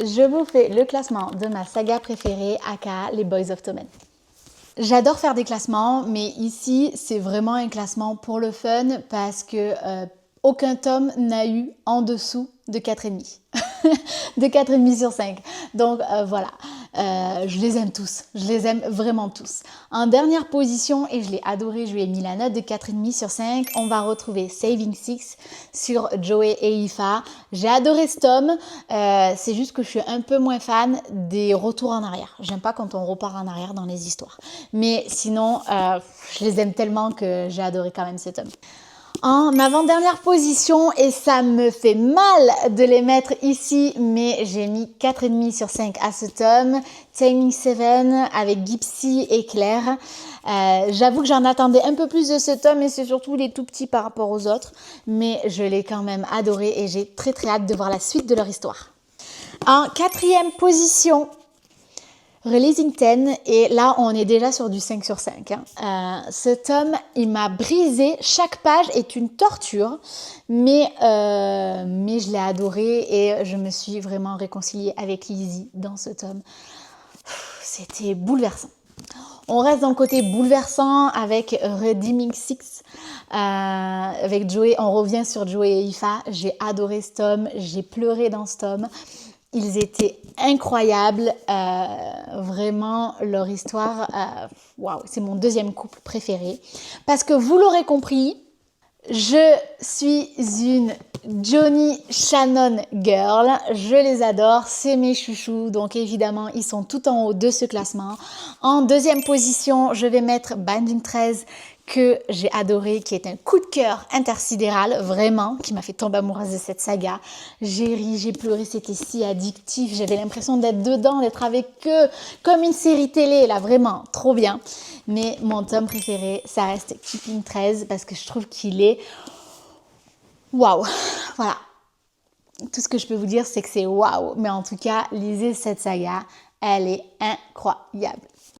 je vous fais le classement de ma saga préférée, aka les Boys of Tommen. J'adore faire des classements, mais ici, c'est vraiment un classement pour le fun parce que aucun tome n'a eu en dessous de 4,5. De 4,5 sur 5. Donc voilà, je les aime tous. Je les aime vraiment tous. En dernière position, et je l'ai adoré, je lui ai mis la note de 4,5 sur 5, on va retrouver Saving Six sur Joey et Ifa. J'ai adoré ce tome, c'est juste que je suis un peu moins fan des retours en arrière. J'aime pas quand on repart en arrière dans les histoires. Mais sinon, je les aime tellement que j'ai adoré quand même ce tome. En avant-dernière position, et ça me fait mal de les mettre ici, mais j'ai mis 4,5 sur 5 à ce tome, Taming Seven avec Gypsy et Claire. J'avoue que j'en attendais un peu plus de ce tome et c'est surtout les tout petits par rapport aux autres, mais je l'ai quand même adoré et j'ai très hâte de voir la suite de leur histoire. En quatrième position, Releasing 10, et là on est déjà sur du 5 sur 5. Ce tome, il m'a brisé, chaque page est une torture, mais je l'ai adoré et je me suis vraiment réconciliée avec Lizzie dans ce tome. C'était bouleversant. On reste dans le côté bouleversant avec Redeeming Six, avec Joey, on revient sur Joey et Ifa. J'ai adoré ce tome, j'ai pleuré dans ce tome. Ils étaient incroyables, vraiment leur histoire, waouh, c'est mon deuxième couple préféré. Parce que vous l'aurez compris, je suis une Johnny Shannon girl, je les adore, c'est mes chouchous, donc évidemment ils sont tout en haut de ce classement. En deuxième position, je vais mettre Binding 13 que j'ai adoré, qui est un coup de cœur intersidéral, vraiment, qui m'a fait tomber amoureuse de cette saga. J'ai ri, j'ai pleuré, c'était si addictif, j'avais l'impression d'être dedans, d'être avec eux, comme une série télé, là, vraiment, trop bien. Mais mon tome préféré, ça reste Keeping 13, parce que je trouve qu'il est... Waouh, voilà. Tout ce que je peux vous dire, c'est que c'est waouh. Mais en tout cas, lisez cette saga, elle est incroyable.